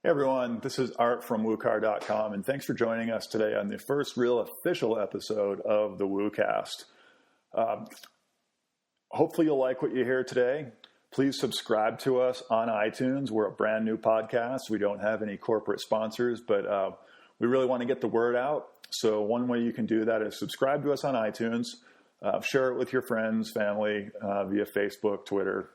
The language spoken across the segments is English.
Hey everyone, this is Art from WUKAST.com, and thanks for joining us today on the first real official episode of the WUKAST. Hopefully you'll like what you hear today. Please subscribe to us on iTunes. We're a brand new podcast. We don't have any corporate sponsors, but we really want to get the word out. So one way you can do that is subscribe to us on iTunes, share it with your friends, family, via Facebook, Twitter,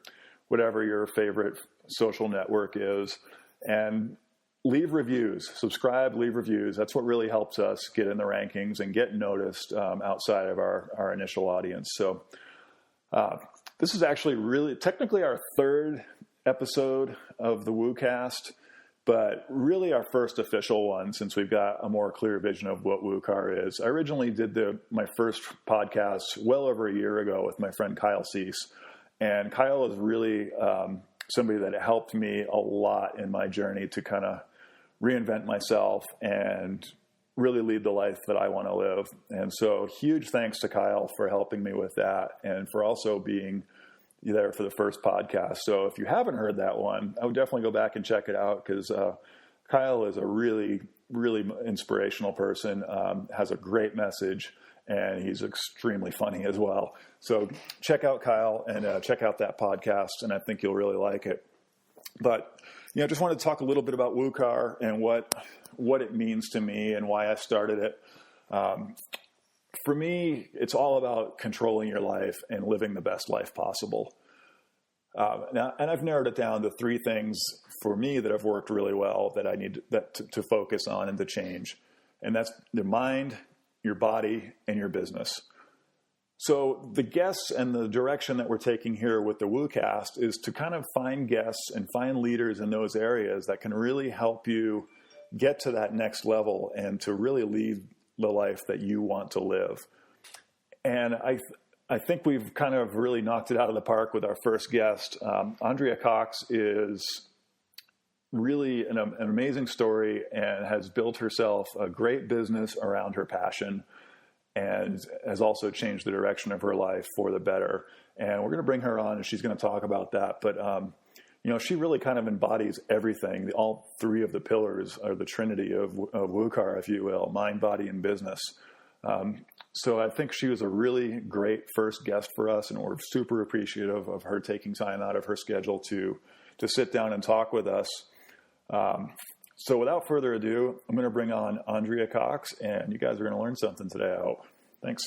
whatever your favorite social network is. And leave reviews, subscribe, leave reviews. That's what really helps us get in the rankings and get noticed outside of our initial audience. So this is actually really technically our third episode of the WUKAST, but really our first official one since we've got a more clear vision of what WUKAR is. I originally did my first podcast well over a year ago with my friend Kyle Cease. And Kyle is really somebody that helped me a lot in my journey to kind of reinvent myself and really lead the life that I want to live. And so huge thanks to Kyle for helping me with that and for also being there for the first podcast. So if you haven't heard that one, I would definitely go back and check it out because Kyle is a really, really inspirational person, has a great message, and he's extremely funny as well. So check out Kyle and check out that podcast, and I think you'll really like it. But, I just wanted to talk a little bit about WUKAR and what it means to me and why I started it. For me, it's all about controlling your life and living the best life possible. And I've narrowed it down to three things for me that have worked really well that I need to focus on and to change. And that's the mind, your body, and your business. So the guests and the direction that we're taking here with the WUKAST is to kind of find guests and find leaders in those areas that can really help you get to that next level and to really lead the life that you want to live. And I think we've kind of really knocked it out of the park with our first guest. Andrea Cox is really an amazing story and has built herself a great business around her passion and has also changed the direction of her life for the better. And we're going to bring her on and she's going to talk about that. But, she really kind of embodies everything. All three of the pillars are the trinity of WUKAR, if you will, mind, body, and business. So I think she was a really great first guest for us, and we're super appreciative of her taking time out of her schedule to sit down and talk with us. So without further ado, I'm going to bring on Andrea Cox, and you guys are going to learn something today, I hope. Thanks.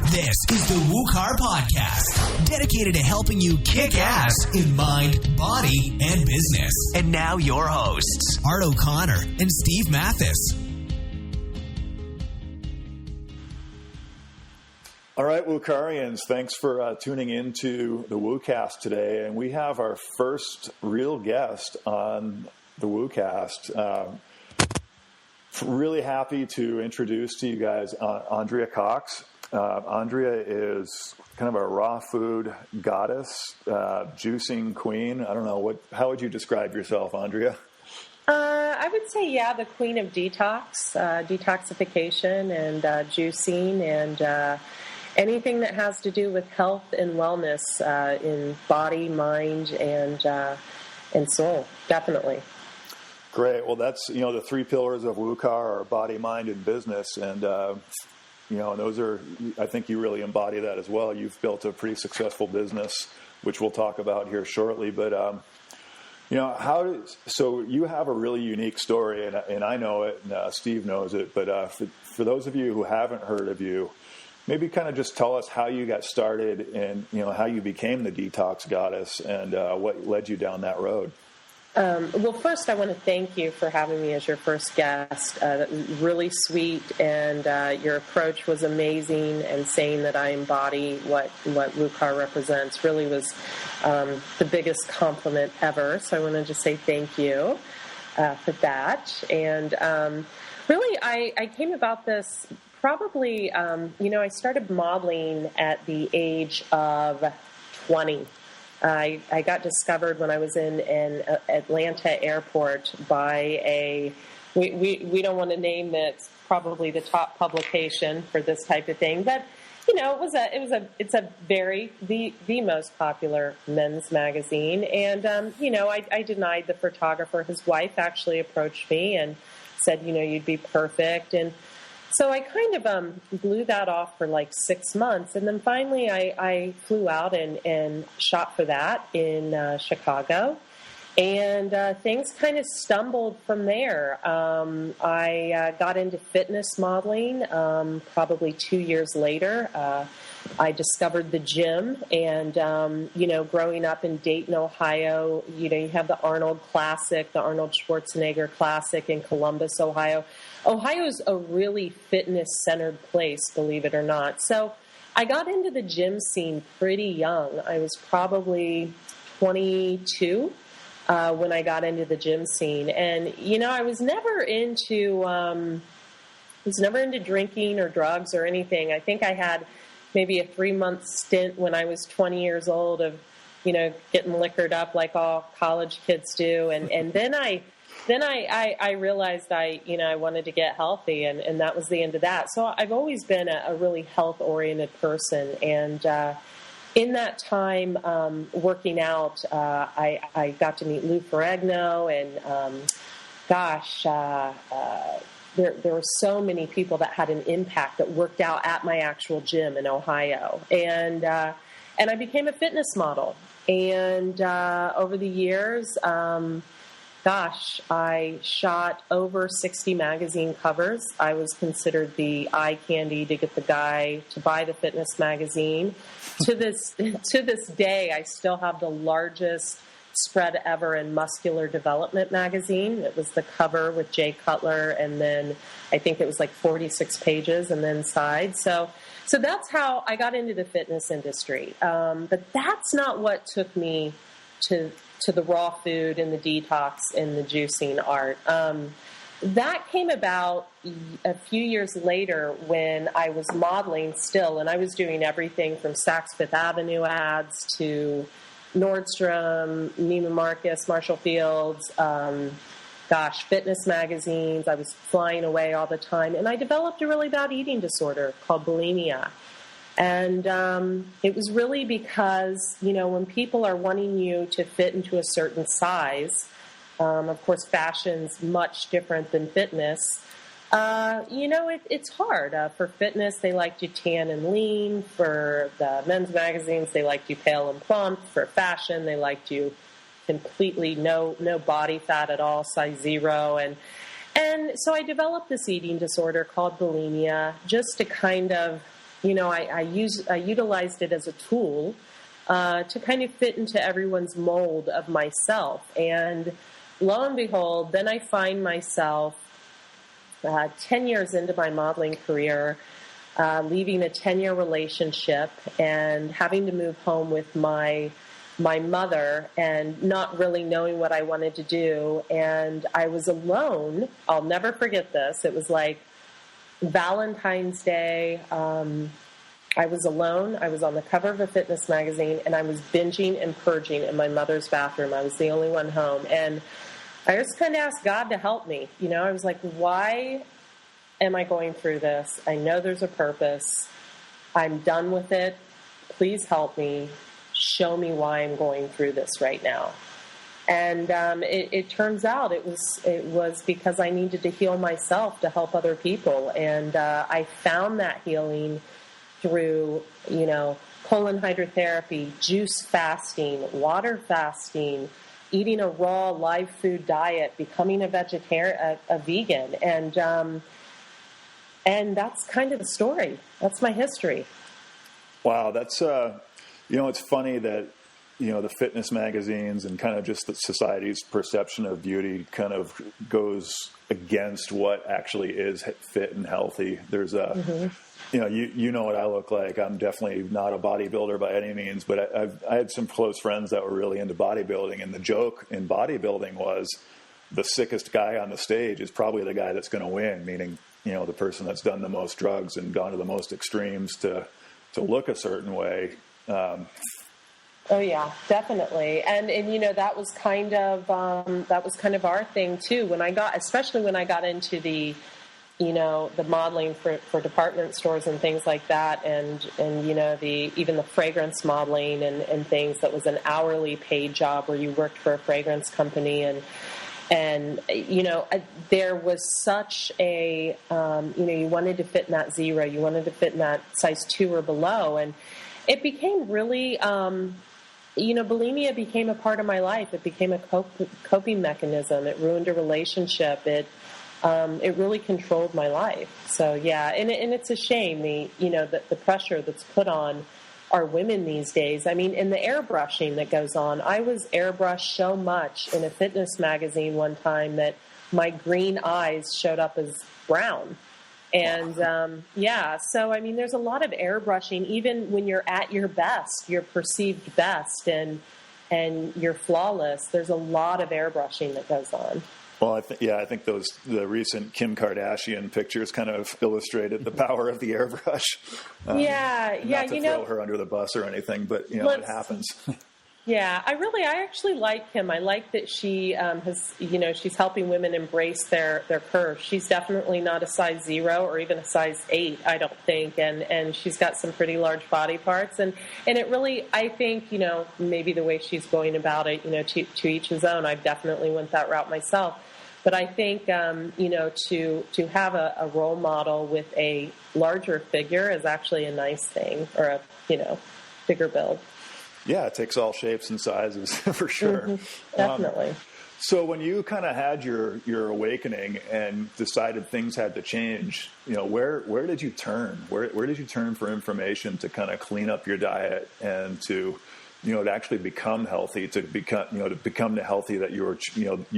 This is the WUKAR Podcast, dedicated to helping you kick ass in mind, body, and business. And now your hosts, Art O'Connor and Steve Mathis. All right, WUKARians, thanks for tuning into the WUKAST today. And we have our first real guest on the WUKAST. Really happy to introduce to you guys Andrea Cox. Andrea is kind of a raw food goddess, juicing queen. I don't know, how would you describe yourself, Andrea? I would say, the queen of detox, detoxification and juicing and anything that has to do with health and wellness in body, mind, and soul, definitely. Great. Well, that's, the three pillars of WUKAR are body, mind, and business. And, those are, I think you really embody that as well. You've built a pretty successful business, which we'll talk about here shortly. But, so you have a really unique story, and I know it, and Steve knows it. But for those of you who haven't heard of you, maybe kind of just tell us how you got started and, how you became the detox goddess and what led you down that road. Well, first, I want to thank you for having me as your first guest. That was really sweet, and your approach was amazing, and saying that I embody what WUKAR represents really was the biggest compliment ever. So I wanted to say thank you for that. And really, I came about this probably, I started modeling at the age of 20. I got discovered when I was in an Atlanta airport by we don't want to name it, probably the top publication for this type of thing, but it's the most popular men's magazine. And, I denied the photographer. His wife actually approached me and said, you'd be perfect. And so I kind of blew that off for like 6 months. And then finally I flew out and shot for that in Chicago. And things kind of stumbled from there. I got into fitness modeling probably 2 years later. I discovered the gym, and, growing up in Dayton, Ohio, you have the Arnold Classic, the Arnold Schwarzenegger Classic in Columbus, Ohio. Ohio is a really fitness-centered place, believe it or not. So I got into the gym scene pretty young. I was probably 22 when I got into the gym scene. And, I was never into drinking or drugs or anything. I think I had maybe a 3-month stint when I was 20 years old of, getting liquored up like all college kids do. And then I realized I wanted to get healthy, and that was the end of that. So I've always been a really health-oriented person. And in that time working out, I got to meet Lou Ferrigno, and there were so many people that had an impact that worked out at my actual gym in Ohio. And I became a fitness model. And over the years, I shot over 60 magazine covers. I was considered the eye candy to get the guy to buy the fitness magazine. To this day, I still have the largest spread ever in Muscular Development magazine. It was the cover with Jay Cutler, and then I think it was like 46 pages and then side. So that's how I got into the fitness industry. But that's not what took me to the raw food and the detox and the juicing art. That came about a few years later when I was modeling still, and I was doing everything from Saks Fifth Avenue ads to Nordstrom, Neiman Marcus, Marshall Fields, fitness magazines. I was flying away all the time, and I developed a really bad eating disorder called bulimia. And it was really because, when people are wanting you to fit into a certain size, of course, fashion's much different than fitness. It's hard. For fitness, they like you tan and lean. For the men's magazines, they like you pale and plump. For fashion, they like you completely no body fat at all, size 0. And so I developed this eating disorder called bulimia just to kind of, I utilized it as a tool to kind of fit into everyone's mold of myself. And lo and behold, then I find myself 10 years into my modeling career, leaving a 10-year relationship and having to move home with my mother and not really knowing what I wanted to do. And I was alone. I'll never forget this. It was like Valentine's Day. I was alone. I was on the cover of a fitness magazine, and I was binging and purging in my mother's bathroom. I was the only one home. And I just kind of asked God to help me. I was like, why am I going through this? I know there's a purpose. I'm done with it. Please help me. Show me why I'm going through this right now. And it turns out it was because I needed to heal myself to help other people. And I found that healing through, colon hydrotherapy, juice fasting, water fasting, eating a raw live food diet, becoming a vegetarian, a vegan. And that's kind of the story. That's my history. Wow. That's, it's funny that, the fitness magazines and kind of just the society's perception of beauty kind of goes against what actually is fit and healthy. There's you know what I look like. I'm definitely not a bodybuilder by any means, but I had some close friends that were really into bodybuilding, and the joke in bodybuilding was the sickest guy on the stage is probably the guy that's going to win, meaning, the person that's done the most drugs and gone to the most extremes to look a certain way. Oh yeah, definitely. And that was kind of our thing too. Especially when I got into the the modeling for department stores and things like that, and even the fragrance modeling and things that was an hourly paid job where you worked for a fragrance company, and there was such a you wanted to fit in that 0, you wanted to fit in that size 2 or below, and it became really bulimia became a part of my life. It became a coping mechanism. It ruined a relationship. It really controlled my life. So yeah, and it's a shame the pressure that's put on our women these days. I mean, in the airbrushing that goes on, I was airbrushed so much in a fitness magazine one time that my green eyes showed up as brown. And so I mean, there's a lot of airbrushing, even when you're at your best, your perceived best, and you're flawless. There's a lot of airbrushing that goes on. Well, I think the recent Kim Kardashian pictures kind of illustrated the power of the airbrush. Not to throw her under the bus or anything, but it happens. Yeah, I actually like Kim. I like that she has, she's helping women embrace their curves. She's definitely not a size 0 or even a size 8, I don't think, and she's got some pretty large body parts, and it really, I think, maybe the way she's going about it, to each his own. I've definitely went that route myself. But I think, to have a role model with a larger figure is actually a nice thing, or a, bigger build. Yeah, it takes all shapes and sizes for sure. Mm-hmm. Definitely. So when you kind of had your awakening and decided things had to change, where did you turn? Where did you turn for information to kind of clean up your diet and to to actually become healthy, to become the healthy that you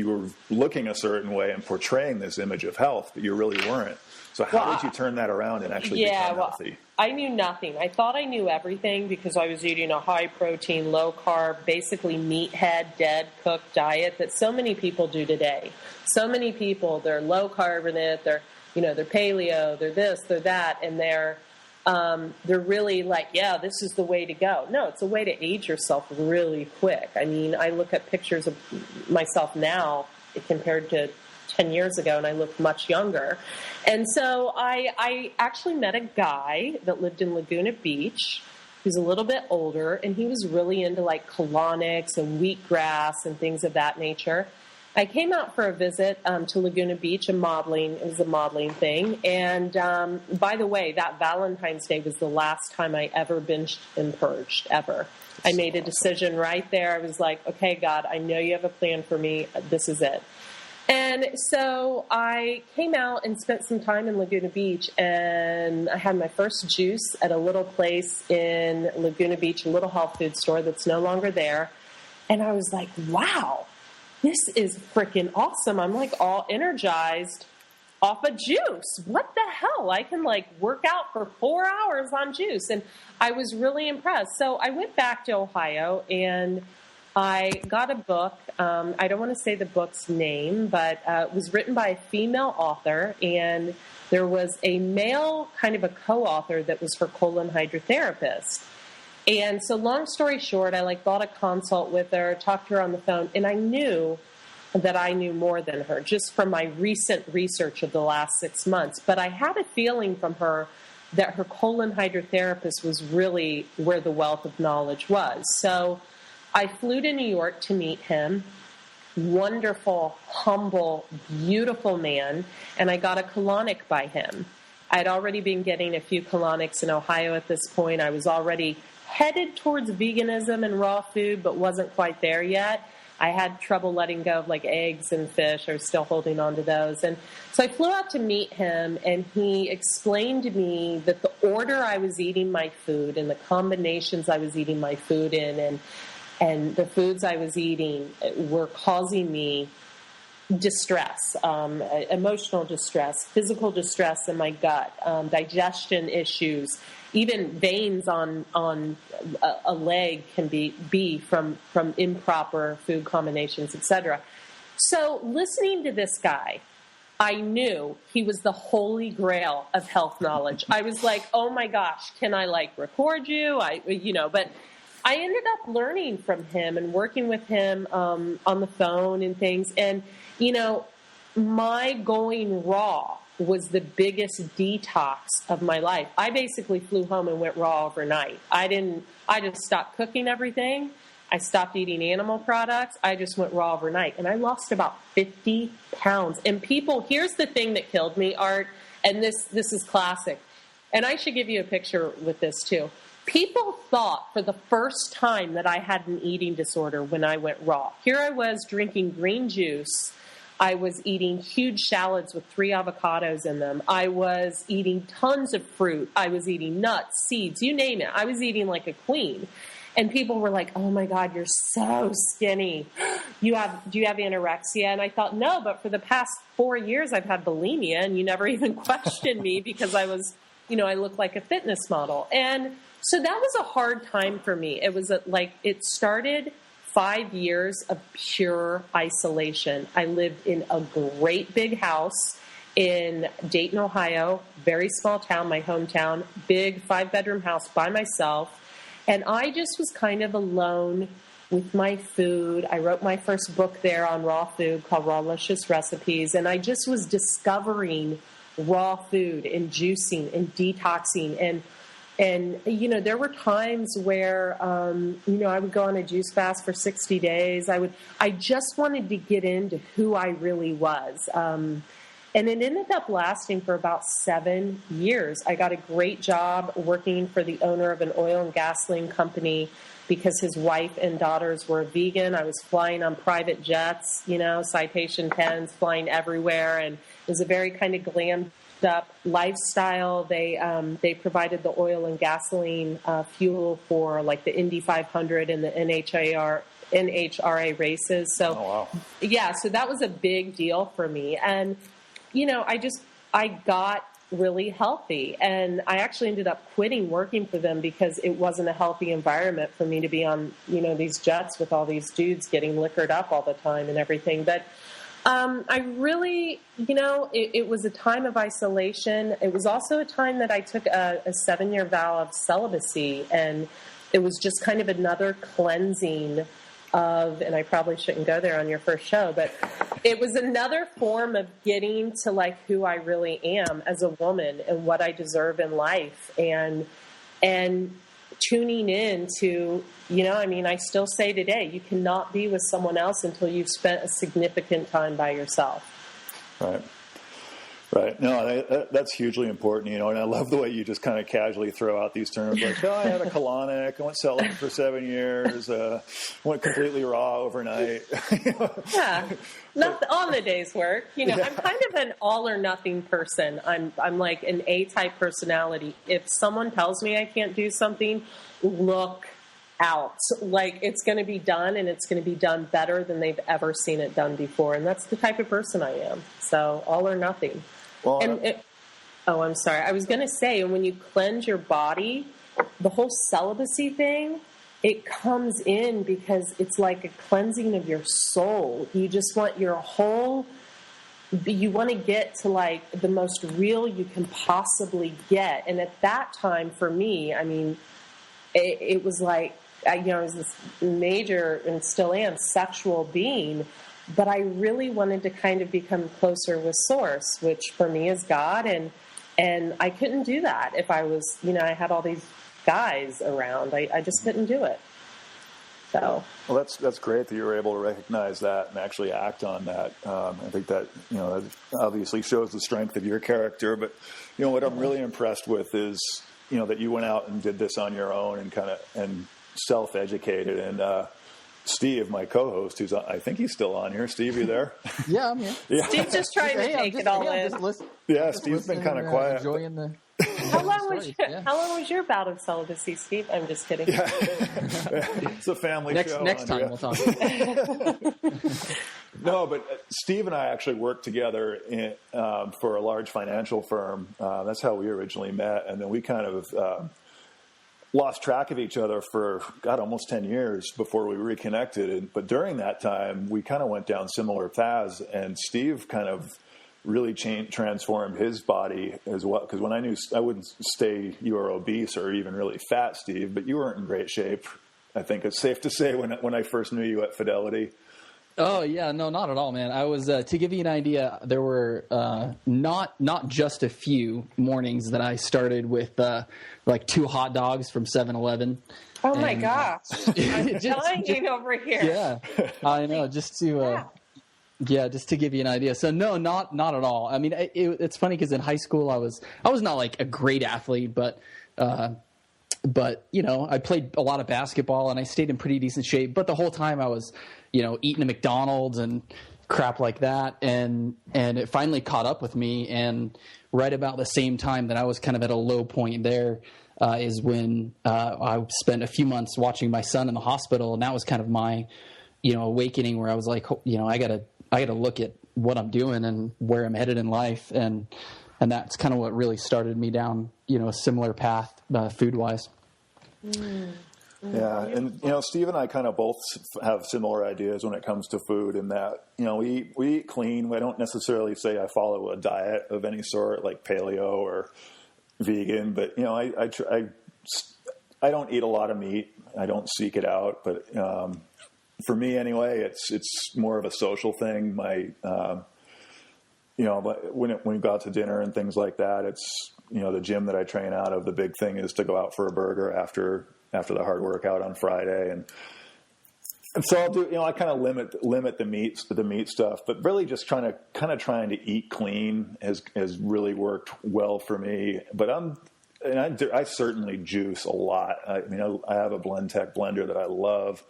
were looking a certain way and portraying this image of health, but you really weren't. So how did you turn that around and actually become healthy? I knew nothing. I thought I knew everything because I was eating a high protein, low carb, basically meathead, dead cooked diet that so many people do today. So many people, they're low carbonate, they're paleo, they're this, they're that, and they're really like, yeah, this is the way to go. No, it's a way to age yourself really quick. I mean, I look at pictures of myself now compared to 10 years ago, and I look much younger. And so I actually met a guy that lived in Laguna Beach. He's a little bit older, and he was really into like colonics and wheatgrass and things of that nature. I came out for a visit to Laguna Beach, it was a modeling thing. And by the way, that Valentine's Day was the last time I ever binged and purged, ever. I made a decision right there. I was like, okay, God, I know you have a plan for me. This is it. And so I came out and spent some time in Laguna Beach, and I had my first juice at a little place in Laguna Beach, a little health food store that's no longer there. And I was like, wow, this is freaking awesome. I'm like all energized off of juice. What the hell? I can like work out for 4 hours on juice. And I was really impressed. So I went back to Ohio and I got a book. I don't want to say the book's name, but it was written by a female author, and there was a male kind of a co-author that was her colon hydrotherapist. And so long story short, I bought a consult with her, talked to her on the phone, and I knew that I knew more than her just from my recent research of the last 6 months. But I had a feeling from her that her colon hydrotherapist was really where the wealth of knowledge was. So I flew to New York to meet him. Wonderful, humble, beautiful man. And I got a colonic by him. I'd already been getting a few colonics in Ohio at this point. I was already headed towards veganism and raw food, but wasn't quite there yet. I had trouble letting go of eggs and fish. I was still holding on to those. And so I flew out to meet him, and he explained to me that the order I was eating my food and the combinations I was eating my food in and the foods I was eating were causing me distress, emotional distress, physical distress in my gut, digestion issues, even veins on a leg can be from improper food combinations, etc. So listening to this guy, I knew he was the holy grail of health knowledge. I was like, oh my gosh, can I record you? But I ended up learning from him and working with him on the phone and things. And, my going raw was the biggest detox of my life. I basically flew home and went raw overnight. I just stopped cooking everything. I stopped eating animal products. I just went raw overnight. And I lost about 50 pounds. And people, here's the thing that killed me, Art, and this is classic. And I should give you a picture with this too. People thought for the first time that I had an eating disorder when I went raw. Here I was drinking green juice. I was eating huge shallots with 3 avocados in them. I was eating tons of fruit. I was eating nuts, seeds, you name it. I was eating like a queen. And people were like, oh my God, you're so skinny. Do you have anorexia? And I thought, no, but for the past 4 years, I've had bulimia, and you never even questioned me because I was, I looked like a fitness model. And so that was a hard time for me. It was it started 5 years of pure isolation. I lived in a great big house in Dayton, Ohio, very small town, my hometown, big 5-bedroom house by myself. And I just was kind of alone with my food. I wrote my first book there on raw food called Rawlicious Recipes. And I just was discovering raw food and juicing and detoxing. And there were times where, I would go on a juice fast for 60 days. I just wanted to get into who I really was. And it ended up lasting for about 7 years. I got a great job working for the owner of an oil and gasoline company because his wife and daughters were vegan. I was flying on private jets, Citation 10s, flying everywhere. And it was a very kind of glammed up lifestyle. They provided the oil and gasoline fuel for like the Indy 500 and the NHRA races. So, wow. Yeah, so that was a big deal for me. And I got really healthy, and I actually ended up quitting working for them because it wasn't a healthy environment for me to be on, these jets with all these dudes getting liquored up all the time and everything. But I really, it was a time of isolation. It was also a time that I took a 7-year vow of celibacy, and it was just kind of another cleansing of, and I probably shouldn't go there on your first show, but it was another form of getting to like who I really am as a woman and what I deserve in life, and tuning in to, I still say today, you cannot be with someone else until you've spent a significant time by yourself. Right. No, that's hugely important, and I love the way you just kind of casually throw out these terms like, I had a colonic, I went celibate for 7 years, went completely raw overnight. Yeah, not on the day's work. I'm kind of an all or nothing person. I'm like an A-type personality. If someone tells me I can't do something, look out. Like, it's going to be done, and it's going to be done better than they've ever seen it done before. And that's the type of person I am. So all or nothing. Well, I'm sorry. I was going to say, when you cleanse your body, the whole celibacy thing, it comes in because it's like a cleansing of your soul. You just want you want to get to like the most real you can possibly get. And at that time for me, it was like, I was this major, and still am, sexual being. But I really wanted to kind of become closer with Source, which for me is God. And I couldn't do that if I was, I had all these guys around. I just couldn't do it. So. Well, that's great that you were able to recognize that and actually act on that. I think that, that obviously shows the strength of your character. But, what I'm really impressed with is, that you went out and did this on your own and self-educated. And, Steve, my co-host, I think he's still on here. Steve, you there? Yeah, I'm here. Yeah. Steve's just trying to take it all in. Steve's been kind of quiet. Enjoying the How long was your bout of celibacy, Steve? I'm just kidding. Yeah. It's a family show. Next time we'll talk. No, but Steve and I actually worked together for a large financial firm. That's how we originally met, and then we kind of lost track of each other for, almost 10 years before we reconnected. But during that time, we kind of went down similar paths, and Steve kind of really transformed his body as well. Because when I wouldn't say you were obese or even really fat, Steve, but you weren't in great shape. I think it's safe to say when I first knew you at Fidelity. Oh yeah, no, not at all, man. I was to give you an idea. There were not just a few mornings that I started with like 2 hot dogs from 7-Eleven. Oh my gosh, I'm dying over here. Yeah, I know. Just to just to give you an idea. So no, not at all. I mean, it's funny because in high school I was not like a great athlete, but you know, I played a lot of basketball and I stayed in pretty decent shape. But the whole time I was, you know, eating a McDonald's and crap like that. And it finally caught up with me. And right about the same time that I was kind of at a low point there is when I spent a few months watching my son in the hospital. And that was kind of my, you know, awakening where I was like, you know, I gotta look at what I'm doing and where I'm headed in life. And that's kind of what really started me down, you know, a similar path food-wise. Yeah, and you know, Steve and I kind of both have similar ideas when it comes to food, in that, you know, we eat clean. I don't necessarily say I follow a diet of any sort, like paleo or vegan, but you know, I don't eat a lot of meat. I don't seek it out, but for me anyway, it's more of a social thing. My you know, when we go out to dinner and things like that, it's, you know, the gym that I train out of, the big thing is to go out for a burger after the hard workout on Friday. And so I'll do, you know, I kind of limit the meat stuff, but really just trying to eat clean has really worked well for me. But I certainly juice a lot. I mean, I have a Blendtec blender that I love.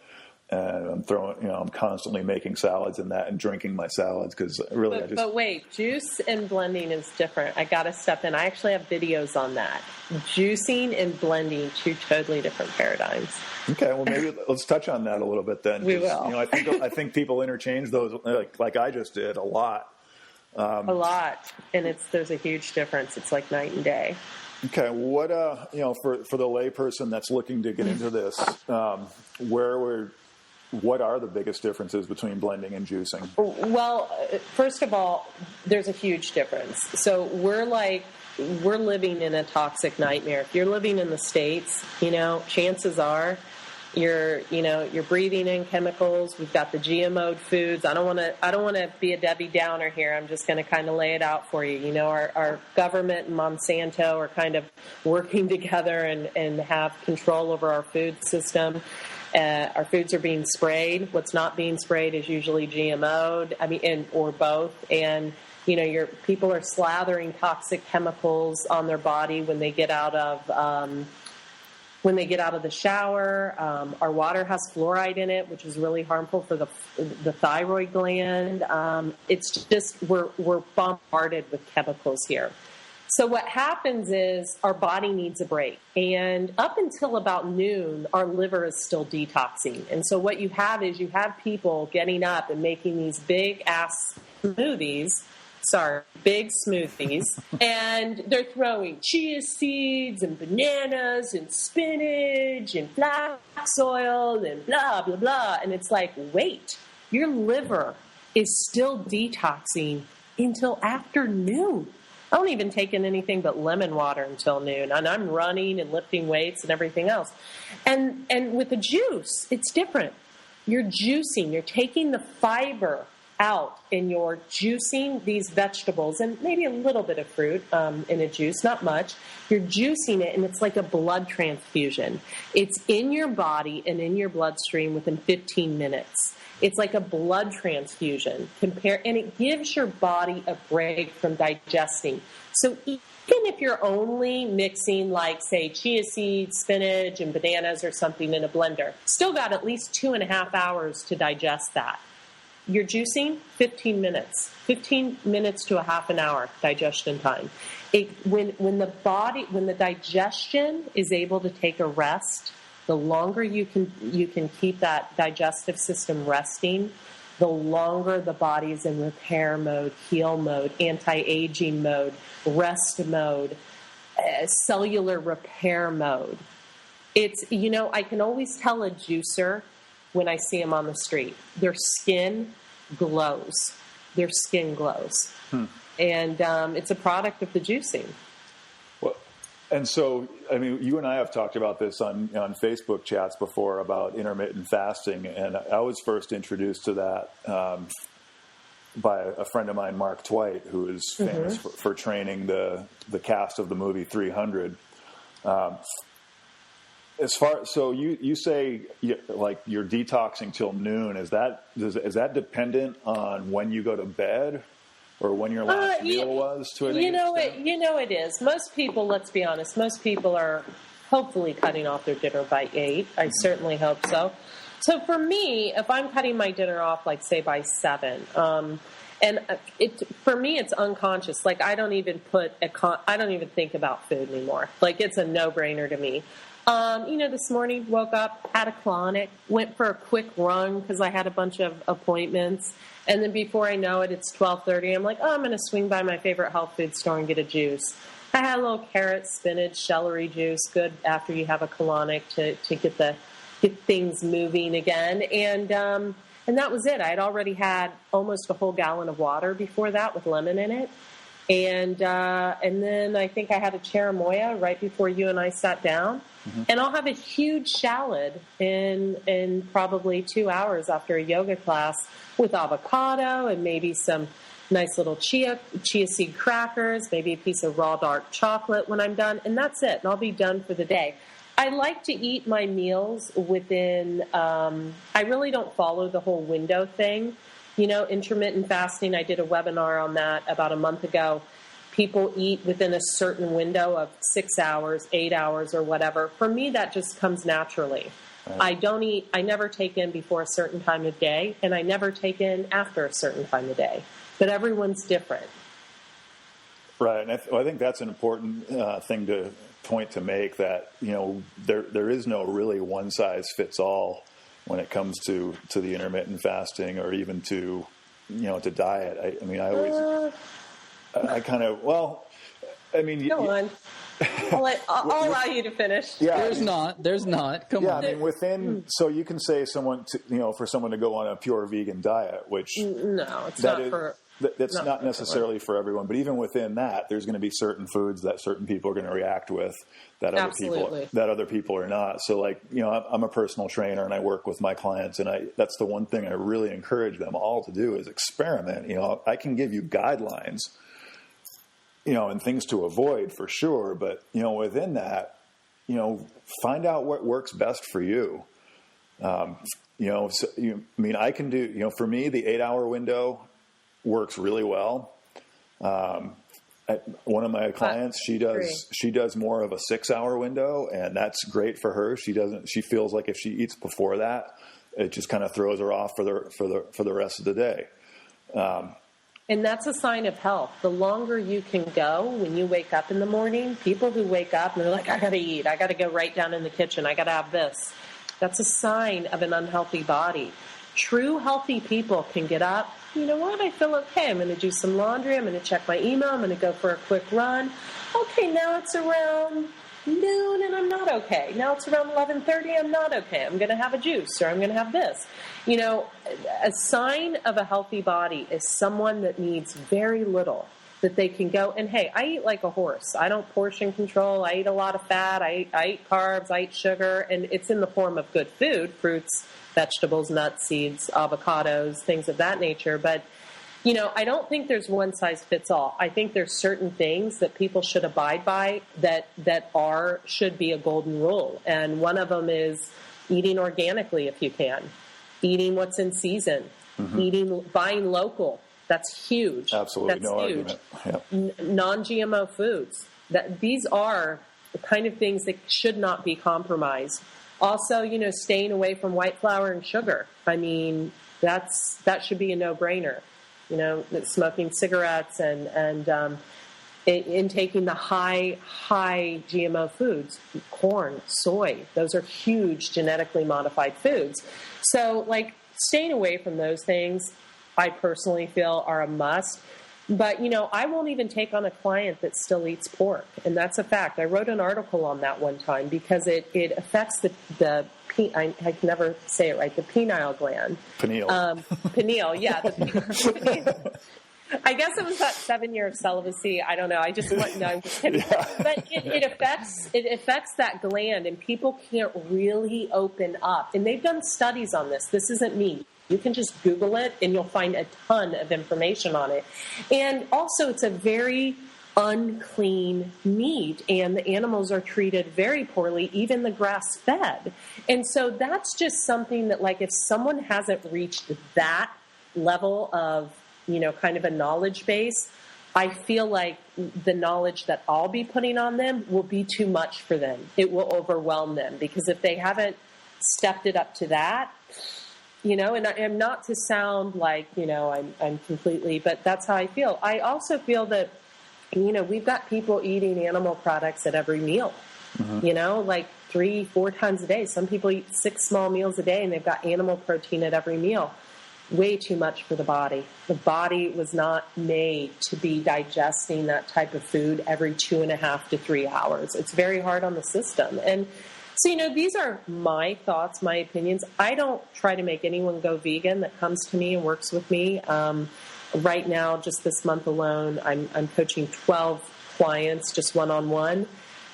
And I'm constantly making salads in that and drinking my salads because really But wait, juice and blending is different. I got to step in. I actually have videos on that. Juicing and blending, 2 totally different paradigms. Okay, well maybe let's touch on that a little bit then. We will. You know, I think people interchange those like I just did a lot. A lot, and there's a huge difference. It's like night and day. Okay, what you know, for the layperson that's looking to get into this, what are the biggest differences between blending and juicing? Well, first of all, there's a huge difference. So we're living in a toxic nightmare. If you're living in the States, you know, chances are you're breathing in chemicals. We've got the GMO foods. I don't want to be a Debbie Downer here. I'm just going to kind of lay it out for you. You know, our government and Monsanto are kind of working together and have control over our food system. Our foods are being sprayed. What's not being sprayed is usually GMO'd. I mean, or both. And you know, people are slathering toxic chemicals on their body when they get out of the shower. Our water has fluoride in it, which is really harmful for the thyroid gland. It's just we're bombarded with chemicals here. So what happens is our body needs a break. And up until about noon, our liver is still detoxing. And so what you have is people getting up and making these big smoothies, and they're throwing chia seeds and bananas and spinach and flax oil and blah, blah, blah. And it's like, wait, your liver is still detoxing until afternoon. I don't even take in anything but lemon water until noon, and I'm running and lifting weights and everything else. And with the juice, it's different. You're juicing. You're taking the fiber out, and you're juicing these vegetables and maybe a little bit of fruit in a juice, not much. You're juicing it, and it's like a blood transfusion. It's in your body and in your bloodstream within 15 minutes. It's like a blood transfusion, and it gives your body a break from digesting. So even if you're only mixing, like, say, chia seeds, spinach, and bananas or something in a blender, still got at least 2.5 hours to digest that. You're juicing 15 minutes to a half an hour digestion time. When the digestion is able to take a rest, the longer you can keep that digestive system resting, the longer the body's in repair mode, heal mode, anti-aging mode, rest mode, cellular repair mode. It's, you know, I can always tell a juicer when I see them on the street. Their skin glows. And it's a product of the juicing. Well, And so, I mean, you and I have talked about this on Facebook chats before about intermittent fasting, and I was first introduced to that by a friend of mine, Mark Twight, who is famous for training the cast of the movie 300. So you say like you're detoxing till noon. Is that dependent on when you go to bed? Or when your last meal was to an extent? It is. Most people, let's be honest, most people are hopefully cutting off their dinner by 8. I certainly hope so. So for me, if I'm cutting my dinner off, like say by 7, and for me it's unconscious. Like I don't even think about food anymore. Like it's a no-brainer to me. This morning woke up, had a colonic, went for a quick run because I had a bunch of appointments. And then before I know it, it's 12:30. I'm like, I'm going to swing by my favorite health food store and get a juice. I had a little carrot, spinach, celery juice, good after you have a colonic to get things moving again. And that was it. I had already had almost a whole gallon of water before that with lemon in it. And then I think I had a cherimoya right before you and I sat down. Mm-hmm. And I'll have a huge shallot in probably 2 hours after a yoga class with avocado and maybe some nice little chia seed crackers, maybe a piece of raw dark chocolate when I'm done. And that's it. And I'll be done for the day. I like to eat my meals within, I really don't follow the whole window thing. Intermittent fasting, I did a webinar on that about a month ago. People eat within a certain window of 6 hours, 8 hours, or whatever. For me, that just comes naturally. Right. I never take in before a certain time of day, and I never take in after a certain time of day. But everyone's different. Right, and I think that's an important point to make, that there is no really one size fits all when it comes to the intermittent fasting or even to diet. Go on. I'll allow you to finish. Yeah, there's not. Come on. I mean, so you can say for someone to go on a pure vegan diet, which no, it's not for. That's not necessarily for everyone, but even within that, there's going to be certain foods that certain people are going to react with that other people are not. So, I'm a personal trainer and I work with my clients, and that's the one thing I really encourage them all to do is experiment. I can give you guidelines, and things to avoid for sure, but within that, find out what works best for you. I can do. For me, the 8-hour window works really well. One of my clients, she does more of a 6-hour window, and that's great for her. She feels like if she eats before that, it just kind of throws her off for the rest of the day. And that's a sign of health. The longer you can go when you wake up in the morning, people who wake up and they're like, I got to eat, I got to go right down in the kitchen, I got to have this. That's a sign of an unhealthy body. True healthy people can get up. You know what? I feel okay. I'm going to do some laundry. I'm going to check my email. I'm going to go for a quick run. Okay, now it's around noon and I'm not okay. Now it's around 11:30. I'm not okay. I'm going to have a juice or I'm going to have this. A sign of a healthy body is someone that needs very little, that they can go. And hey, I eat like a horse. I don't portion control. I eat a lot of fat. I eat carbs. I eat sugar. And it's in the form of good food, fruits, vegetables, nuts, seeds, avocados, things of that nature. But, I don't think there's one size fits all. I think there's certain things that people should abide by that should be a golden rule. And one of them is eating organically if you can, eating what's in season, buying local. That's huge. Absolutely. That's no huge. Argument. Yep. Non-GMO foods. These are the kind of things that should not be compromised. Also, staying away from white flour and sugar. I mean, that should be a no-brainer. Smoking cigarettes and intaking the high GMO foods, corn, soy. Those are huge genetically modified foods. So, staying away from those things, I personally feel are a must. But, I won't even take on a client that still eats pork. And that's a fact. I wrote an article on that one time because it affects I can never say it right, the pineal gland. Pineal. Pineal, yeah. I guess it was that 7 year of celibacy. I don't know. I just want no. I'm just kidding. Yeah. But it affects that gland, and people can't really open up. And they've done studies on this. This isn't me. You can just Google it, and you'll find a ton of information on it. And also, it's a very unclean meat, and the animals are treated very poorly, even the grass-fed. And so that's just something that, like, if someone hasn't reached that level of, kind of a knowledge base, I feel like the knowledge that I'll be putting on them will be too much for them. It will overwhelm them, because if they haven't stepped it up to that, and I'm not to sound like, I'm completely, but that's how I feel. I also feel that, we've got people eating animal products at every meal, like 3-4 times a day. Some people eat 6 small meals a day, and they've got animal protein at every meal. Way too much for the body. The body was not made to be digesting that type of food every 2.5 to 3 hours. It's very hard on the system. And so, these are my thoughts, my opinions. I don't try to make anyone go vegan that comes to me and works with me. Right now, just this month alone, I'm coaching 12 clients, just one-on-one.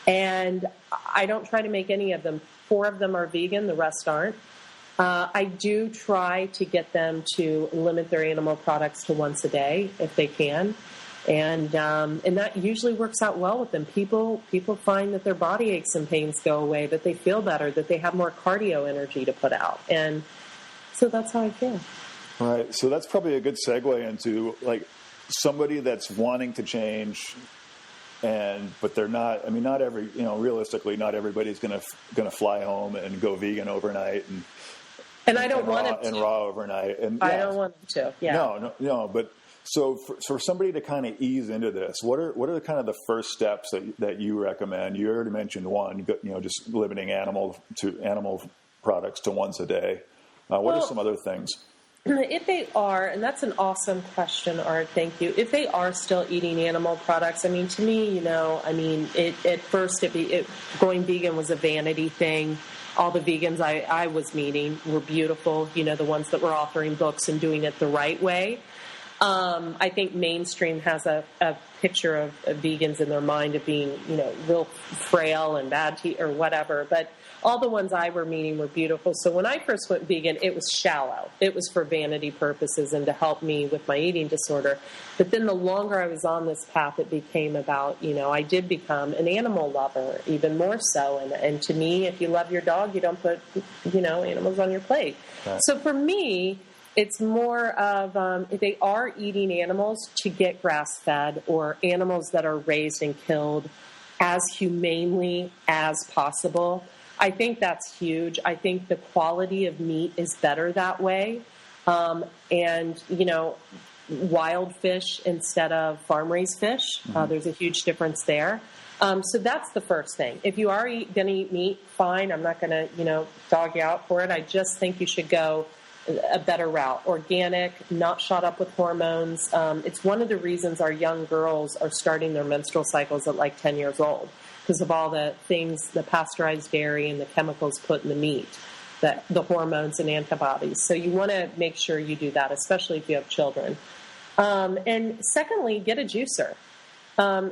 And I don't try to make any of them. 4 of them are vegan, the rest aren't. I do try to get them to limit their animal products to once a day if they can. And that usually works out well with them. People find that their body aches and pains go away, that they feel better, that they have more cardio energy to put out. And so that's how I feel. All right. So that's probably a good segue into, like, somebody that's wanting to change, but they're not. I mean, not every, realistically, not everybody's going to fly home and go vegan overnight and I don't want it and raw overnight. And I don't want to. Yeah. No. But so for somebody to kind of ease into this, what are the kind of the first steps that you recommend? You already mentioned one, just limiting animal products to once a day. What are some other things? If they are, and that's an awesome question, Art, thank you. If they are still eating animal products, I mean, to me, at first going vegan was a vanity thing. All the vegans I was meeting were beautiful, the ones that were authoring books and doing it the right way. I think mainstream has a picture of vegans in their mind of being, real frail and bad teeth or whatever. But all the ones I were meeting were beautiful. So when I first went vegan, it was shallow. It was for vanity purposes and to help me with my eating disorder. But then the longer I was on this path, it became about, I did become an animal lover, even more so. And to me, if you love your dog, you don't put, animals on your plate. Right. So for me, it's more of if they are eating animals, to get grass-fed or animals that are raised and killed as humanely as possible. I think that's huge. I think the quality of meat is better that way. And, wild fish instead of farm-raised fish, there's a huge difference there. So that's the first thing. If you are going to eat meat, fine. I'm not going to, dog you out for it. I just think you should go a better route. Organic, not shot up with hormones. It's one of the reasons our young girls are starting their menstrual cycles at like 10 years old, because of all the things, the pasteurized dairy and the chemicals put in the meat, the hormones and antibodies. So you want to make sure you do that, especially if you have children. And secondly, get a juicer.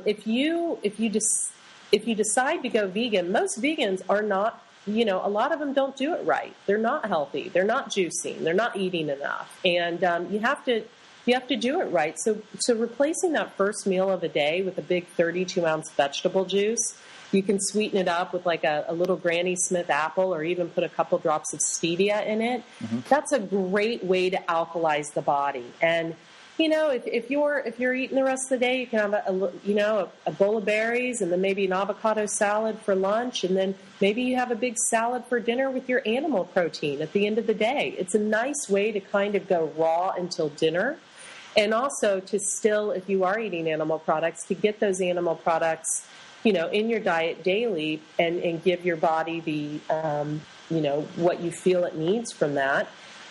If you decide to go vegan, most vegans are not, a lot of them don't do it right. They're not healthy. They're not juicing. They're not eating enough. And you have to do it right. So replacing that first meal of the day with a big 32-ounce vegetable juice, you can sweeten it up with like a little Granny Smith apple, or even put a couple drops of stevia in it. Mm-hmm. That's a great way to alkalize the body. And if you're eating the rest of the day, you can have a bowl of berries, and then maybe an avocado salad for lunch, and then maybe you have a big salad for dinner with your animal protein at the end of the day. It's a nice way to kind of go raw until dinner, and also to still, if you are eating animal products, to get those animal products, in your diet daily, and give your body the, what you feel it needs from that,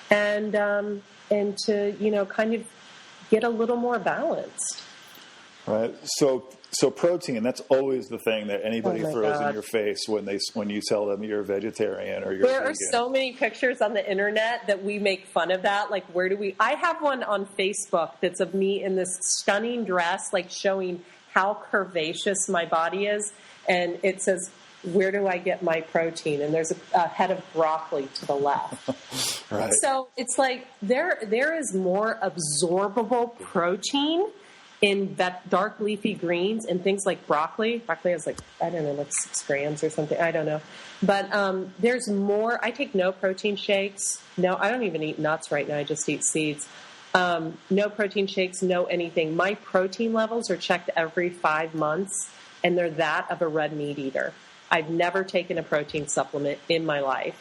and to, kind of get a little more balanced. Right. So So protein, that's always the thing that anybody throws God. in your face when you tell them you're a vegetarian or you're There vegan. are so many pictures on the internet that we make fun of that. Like, I have one on Facebook that's of me in this stunning dress, like showing how curvaceous my body is. And it says, where do I get my protein? And there's a head of broccoli to the left. Right. So it's like there is more absorbable protein in that dark leafy greens and things like broccoli. Broccoli has like 6 grams or something. I don't know. But there's more. I take no protein shakes. No, I don't even eat nuts right now. I just eat seeds. No protein shakes, no anything. My protein levels are checked every 5 months, and they're that of a red meat eater. I've never taken a protein supplement in my life.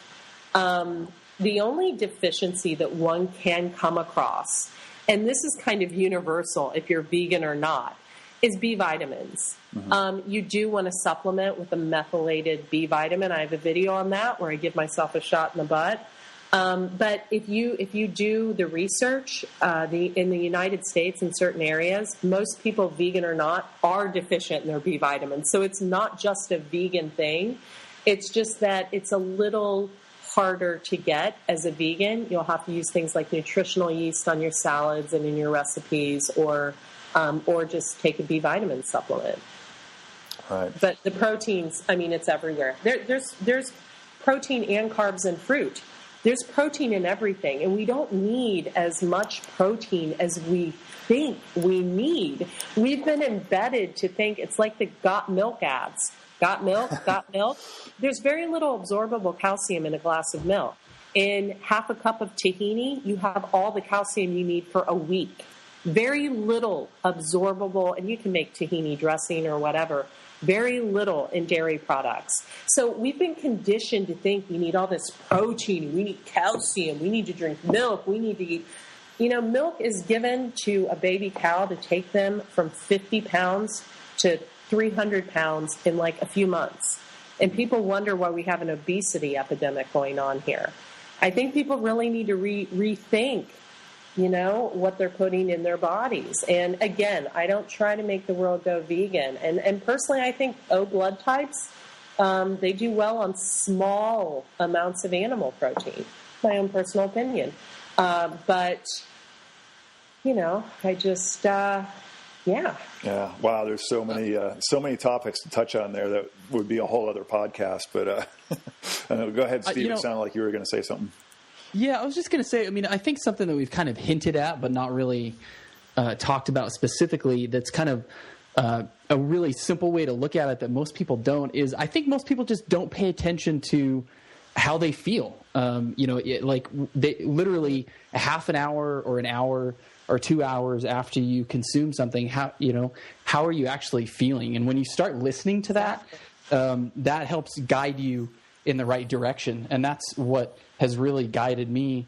The only deficiency that one can come across, and this is kind of universal if you're vegan or not, is B vitamins. Mm-hmm. You do want to supplement with a methylated B vitamin. I have a video on that where I give myself a shot in the butt. But if you do the research, in the United States in certain areas, most people, vegan or not, are deficient in their B vitamins. So it's not just a vegan thing. It's just that it's a little harder to get as a vegan. You'll have to use things like nutritional yeast on your salads and in your recipes, or just take a B vitamin supplement. Right. But the proteins, I mean, it's everywhere. There's protein and carbs in fruit. There's protein in everything, and we don't need as much protein as we think we need. We've been embedded to think it's like the got milk ads. Got milk, got milk. There's very little absorbable calcium in a glass of milk. In half a cup of tahini, you have all the calcium you need for a week. Very little absorbable, and you can make tahini dressing or whatever. Very little in dairy products. So we've been conditioned to think we need all this protein, we need calcium, we need to drink milk, we need to eat. Milk is given to a baby cow to take them from 50 pounds to 300 pounds in like a few months. And people wonder why we have an obesity epidemic going on here. I think people really need to rethink what they're putting in their bodies. And again, I don't try to make the world go vegan. And personally, I think O blood types, they do well on small amounts of animal protein. My own personal opinion. But I just, yeah. Yeah. Wow. There's so many topics to touch on there that would be a whole other podcast. But go ahead, Steve. It sounded like you were going to say something. Yeah, I was just going to say, I think something that we've kind of hinted at but not really talked about specifically, that's kind of a really simple way to look at it that most people don't, is I think most people just don't pay attention to how they feel. They literally a half an hour or an hour or 2 hours after you consume something, how are you actually feeling? And when you start listening to that, that helps guide you in the right direction. And that's what has really guided me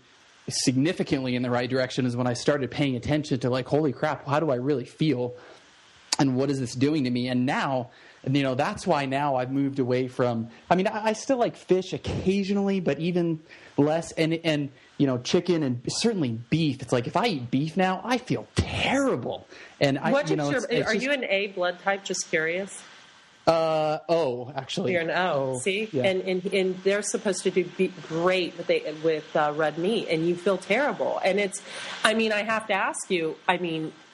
significantly in the right direction, is when I started paying attention to, like, holy crap, how do I really feel? And what is this doing to me? And now, that's why now I've moved away from, I still like fish occasionally, but even less. And chicken and certainly beef. It's like, if I eat beef now, I feel terrible. And are you an A blood type? Just curious. O, actually. You're an O. See? Yeah. And they're supposed to do great with red meat, and you feel terrible. And it's, I have to ask you,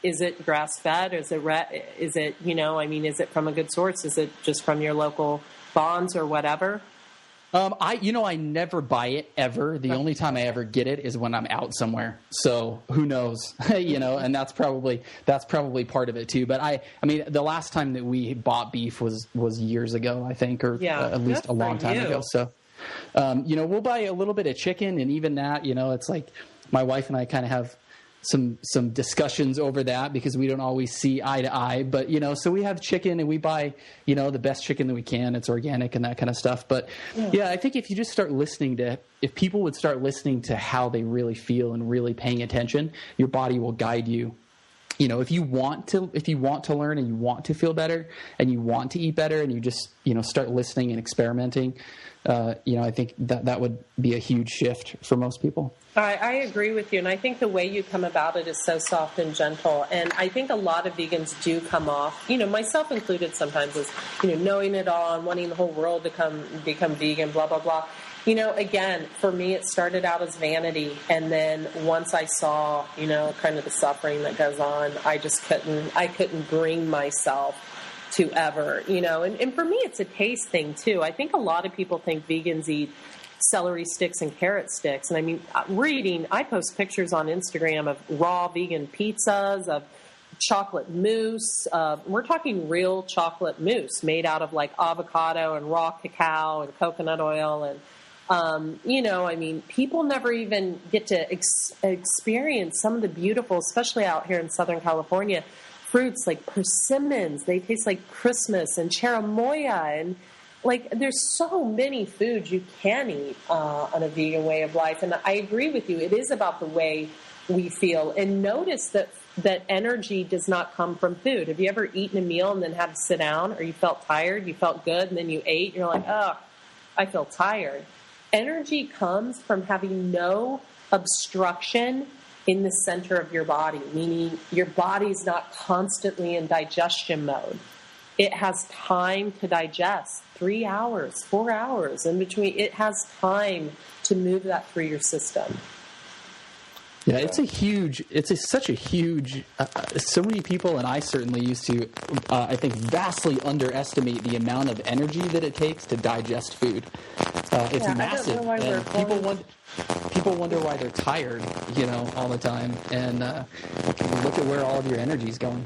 is it grass-fed? Is it from a good source? Is it just from your local Bonds or whatever? I never buy it ever. The only time I ever get it is when I'm out somewhere. So who knows, and that's probably part of it too. But the last time that we bought beef was years ago, I think, or at least a long time ago. So, we'll buy a little bit of chicken, and even that, it's like my wife and I kind of have some discussions over that because we don't always see eye to eye, but so we have chicken and we buy the best chicken that we can. It's organic and that kind of stuff. But yeah, I think if you just start if people would start listening to how they really feel and really paying attention, your body will guide you if you want to learn and you want to feel better and you want to eat better and you just, start listening and experimenting, I think that would be a huge shift for most people. I agree with you. And I think the way you come about it is so soft and gentle. And I think a lot of vegans do come off, myself included sometimes, as, knowing it all and wanting the whole world to become vegan, blah, blah, blah. Again, for me, it started out as vanity. And then once I saw, kind of the suffering that goes on, I couldn't bring myself to ever, and for me, it's a taste thing too. I think a lot of people think vegans eat celery sticks and carrot sticks. And I mean, I post pictures on Instagram of raw vegan pizzas, of chocolate mousse. We're talking real chocolate mousse made out of like avocado and raw cacao and coconut oil. And, people never even get to experience some of the beautiful, especially out here in Southern California, fruits like persimmons. They taste like Christmas, and cherimoya, and like there's so many foods you can eat on a vegan way of life. And I agree with you. It is about the way we feel. And notice that energy does not come from food. Have you ever eaten a meal and then had to sit down, or you felt tired, you felt good, and then you ate, and you're like, oh, I feel tired. Energy comes from having no obstruction in the center of your body, meaning your body's not constantly in digestion mode. It has time to digest, 3 hours, 4 hours in between. It has time to move that through your system. Yeah, it's such a huge, so many people, and I certainly used to, I think, vastly underestimate the amount of energy that it takes to digest food. It's massive. And people wonder why they're tired, all the time. And look at where all of your energy is going.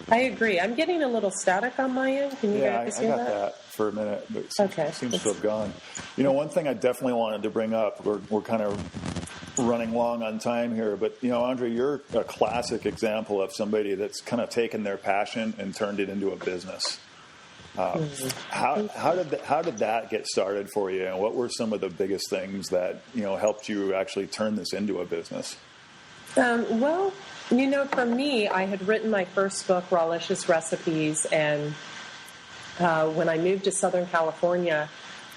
I agree. I'm getting a little static on my end. Can you guys hear that? I got that for a minute, but it seems to have gone. One thing I definitely wanted to bring up, we're kind of running long on time here, but Andrea, you're a classic example of somebody that's kind of taken their passion and turned it into a business. How did that get started for you, and what were some of the biggest things that helped you actually turn this into a business? Well, for me, I had written my first book, Rawlicious Recipes, and when I moved to Southern California,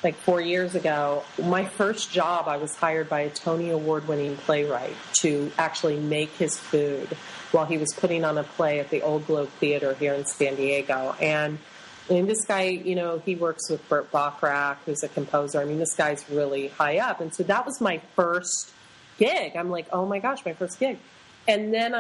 like 4 years ago, my first job, I was hired by a Tony Award-winning playwright to actually make his food while he was putting on a play at the Old Globe Theater here in San Diego. And this guy, he works with Burt Bacharach, who's a composer. I mean, this guy's really high up. And so that was my first gig. I'm like, oh my gosh, my first gig. And then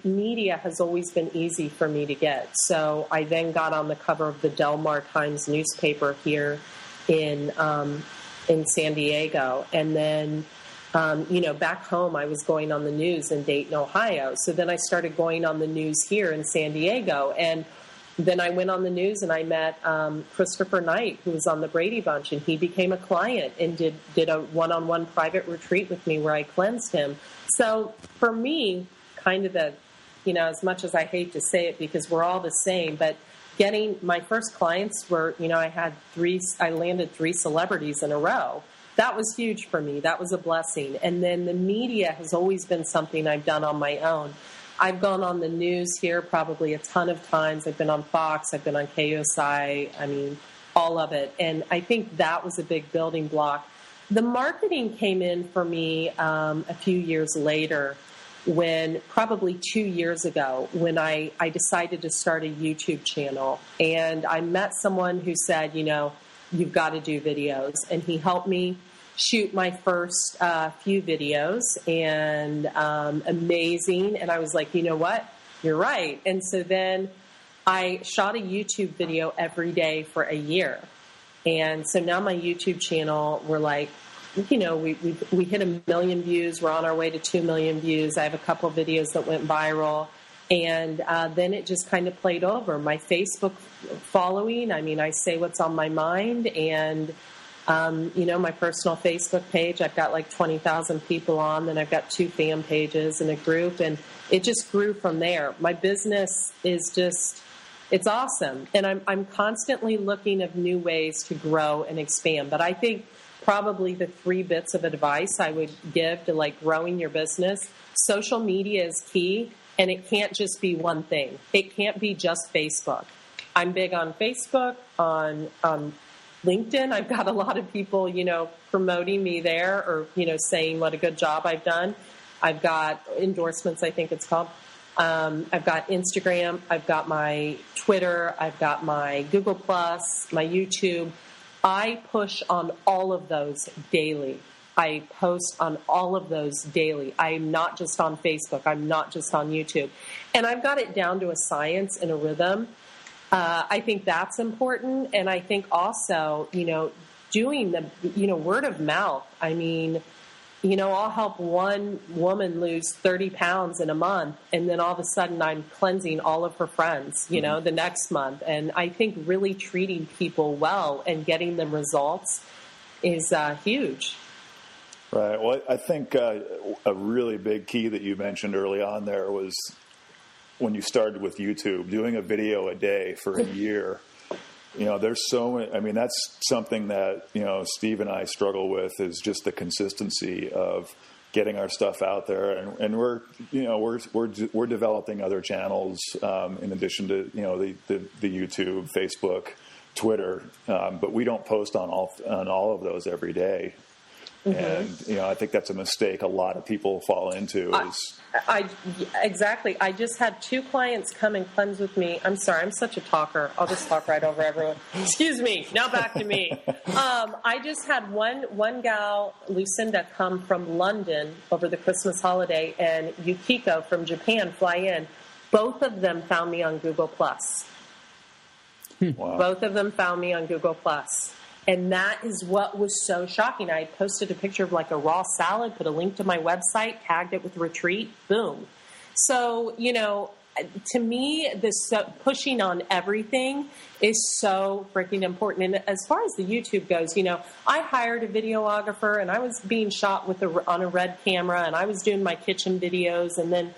media has always been easy for me to get. So I then got on the cover of the Del Mar Times newspaper here in San Diego. And then, back home, I was going on the news in Dayton, Ohio. So then I started going on the news here in San Diego. And then I went on the news and I met Christopher Knight, who was on the Brady Bunch, and he became a client and did a one-on-one private retreat with me where I cleansed him. So for me, kind of as much as I hate to say it because we're all the same, but getting my first clients were, I landed 3 celebrities in a row. That was huge for me. That was a blessing. And then the media has always been something I've done on my own. I've gone on the news here probably a ton of times. I've been on Fox. I've been on KUSI. I mean, all of it. And I think that was a big building block. The marketing came in for me a few years later probably 2 years ago, when I decided to start a YouTube channel. And I met someone who said, you've got to do videos. And he helped me shoot my first few videos, and amazing. And I was like, you know what? You're right. And so then I shot a YouTube video every day for a year. And so now my YouTube channel, we're like, we hit 1 million views. We're on our way to 2 million views. I have a couple of videos that went viral. And then it just kind of played over. My Facebook following, I say what's on my mind. And, my personal Facebook page, I've got like 20,000 people on. Then I've got 2 fan pages and a group. And it just grew from there. My business is it's awesome. And I'm constantly looking of new ways to grow and expand. But I think probably the 3 bits of advice I would give to like growing your business. Social media is key, and it can't just be one thing. It can't be just Facebook. I'm big on Facebook, on LinkedIn. I've got a lot of people, promoting me there, or, saying what a good job I've done. I've got endorsements, I think it's called. I've got Instagram. I've got my Twitter. I've got my Google+, my YouTube. I push on all of those daily. I post on all of those daily. I'm not just on Facebook. I'm not just on YouTube. And I've got it down to a science and a rhythm. I think that's important. And I think also, doing the, word of mouth. I mean, I'll help one woman lose 30 pounds in a month, and then all of a sudden I'm cleansing all of her friends, the next month. And I think really treating people well and getting them results is huge. Right. Well, I think a really big key that you mentioned early on there was when you started with YouTube, doing a video a day for a year. There's so many, I mean, that's something that, Steve and I struggle with, is just the consistency of getting our stuff out there. And we're developing other channels, in addition to, the YouTube, Facebook, Twitter. But we don't post on all of those every day. Mm-hmm. And, I think that's a mistake a lot of people fall into. Exactly. I just had 2 clients come and cleanse with me. I'm sorry, I'm such a talker. I'll just talk right over everyone. Excuse me. Now back to me. I just had one gal, Lucinda, come from London over the Christmas holiday, and Yukiko from Japan fly in. Both of them found me on Google+. Wow. Both of them found me on Google+. And that is what was so shocking. I posted a picture of like a raw salad, put a link to my website, tagged it with retreat, boom. So, to me, this pushing on everything is so freaking important. And as far as the YouTube goes, I hired a videographer, and I was being shot on a Red camera, and I was doing my kitchen videos, and then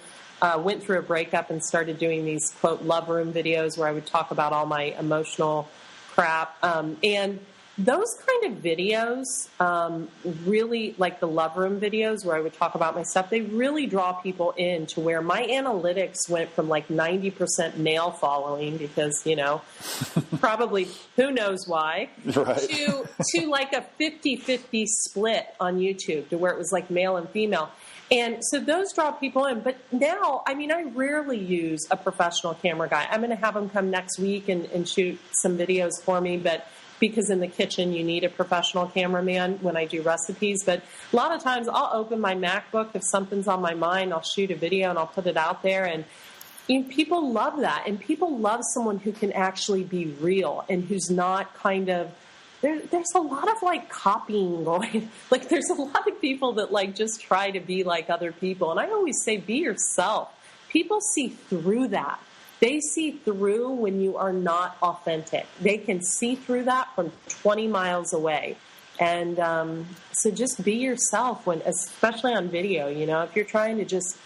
went through a breakup and started doing these, quote, love room videos where I would talk about all my emotional crap. And those kind of videos, really, like the love room videos where I would talk about my stuff, they really draw people in to where my analytics went from like 90% male following because, probably who knows why, right, to like a 50-50 split on YouTube to where it was like male and female. And so those draw people in. But now, I rarely use a professional camera guy. I'm going to have him come next week and shoot some videos for me, but because in the kitchen you need a professional cameraman when I do recipes. But a lot of times I'll open my MacBook. If something's on my mind, I'll shoot a video and I'll put it out there. And people love that. And people love someone who can actually be real and who's not kind of, there's a lot of like copying going. Like there's a lot of people that like just try to be like other people. And I always say, be yourself. People see through that. They see through when you are not authentic. They can see through that from 20 miles away. And so just be yourself, especially on video. If you're trying to just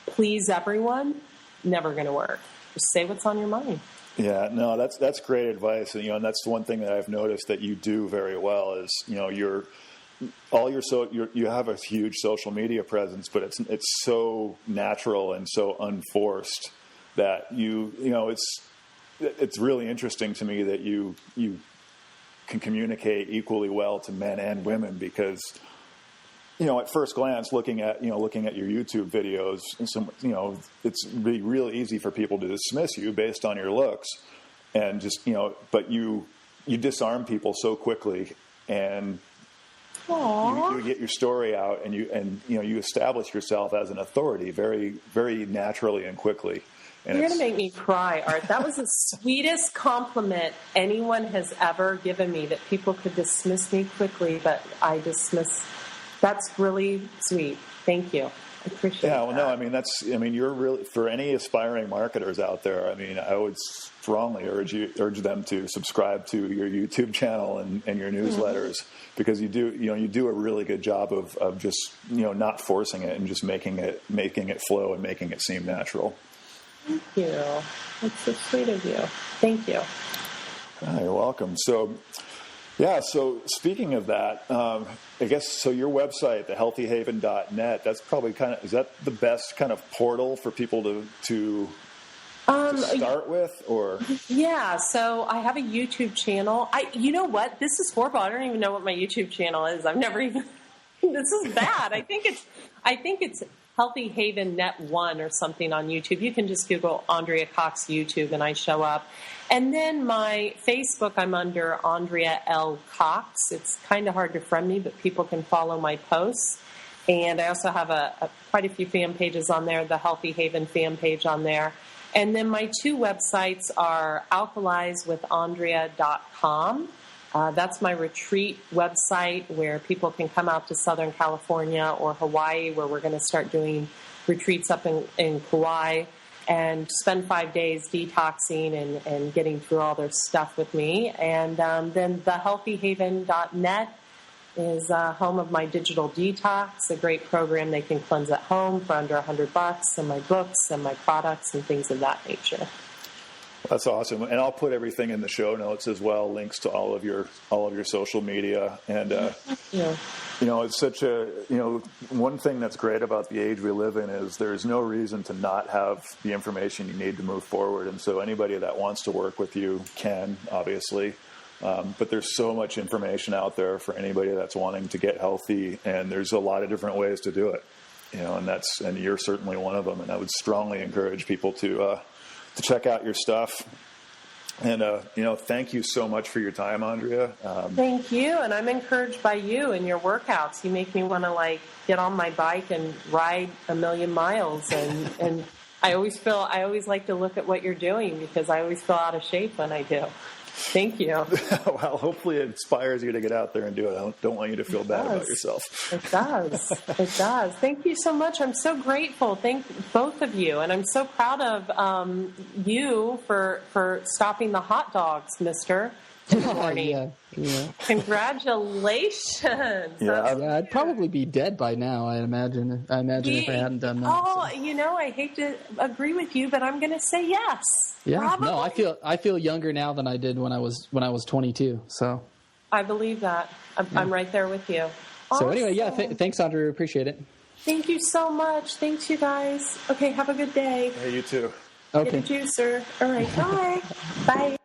please everyone, never going to work. Just say what's on your mind. Yeah, no, that's great advice. And, and that's the one thing that I've noticed that you do very well is, you have a huge social media presence, but it's so natural and so unforced that it's really interesting to me that you can communicate equally well to men and women because, at first glance, looking at your YouTube videos, it's really easy for people to dismiss you based on your looks and just, but you disarm people so quickly and you get your story out and you establish yourself as an authority very, very naturally and quickly. And you're going to make me cry, Art. That was the sweetest compliment anyone has ever given me, that people could dismiss me quickly, but I dismiss. That's really sweet. Thank you. I appreciate that. Yeah, well, no, you're really, for any aspiring marketers out there, I would strongly urge them to subscribe to your YouTube channel and your newsletters because you do a really good job of just, not forcing it and just making it flow and making it seem natural. Thank you. That's so sweet of you. Thank you. You're welcome. So Yeah, so speaking of that, I guess, so your website, thehealthyhaven.net, that's probably is that the best kind of portal for people to start with, or? Yeah, so I have a YouTube channel. You know what? This is horrible. I don't even know what my YouTube channel is. I've never even, this is bad. I think it's Healthy Haven Net 1 or something on YouTube. You can just Google Andrea Cox YouTube and I show up. And then my Facebook, I'm under Andrea L. Cox. It's kind of hard to friend me, but people can follow my posts. And I also have quite a few fan pages on there, the Healthy Haven fan page on there. And then my two websites are alkalizewithandrea.com. That's my retreat website where people can come out to Southern California or Hawaii, where we're going to start doing retreats up in Kauai and spend 5 days detoxing and getting through all their stuff with me. And then thehealthyhaven.net is home of my digital detox, a great program they can cleanse at home for under $100, and my books and my products and things of that nature. That's awesome, and I'll put everything in the show notes as well. Links to all of your social media, and Yeah. it's such one thing that's great about the age we live in is there's no reason to not have the information you need to move forward. And so anybody that wants to work with you can, obviously, but there's so much information out there for anybody that's wanting to get healthy, and there's a lot of different ways to do it. And you're certainly one of them. And I would strongly encourage people to check out your stuff. And, thank you so much for your time, Andrea. Thank you. And I'm encouraged by you and your workouts. You make me want to get on my bike and ride 1,000,000 miles. And I always like to look at what you're doing because I always feel out of shape when I do. Thank you. Well, hopefully it inspires you to get out there and do it. I don't want you to feel bad about yourself. It does. It does. Thank you so much. I'm so grateful. Thank both of you. And I'm so proud of you for stopping the hot dogs, mister. Good morning. Yeah. Congratulations. Yeah, I'd probably be dead by now, I imagine if I hadn't done that. Oh, I hate to agree with you, but I'm going to say yes. Yeah. Probably. No, I feel younger now than I did when I was 22. So I believe that. I'm right there with you. So anyway, Awesome. thanks, Andrea. Appreciate it. Thank you so much. Thanks, you guys. Okay, have a good day. Hey, you too. Okay. Get a juicer. All right, bye. Bye.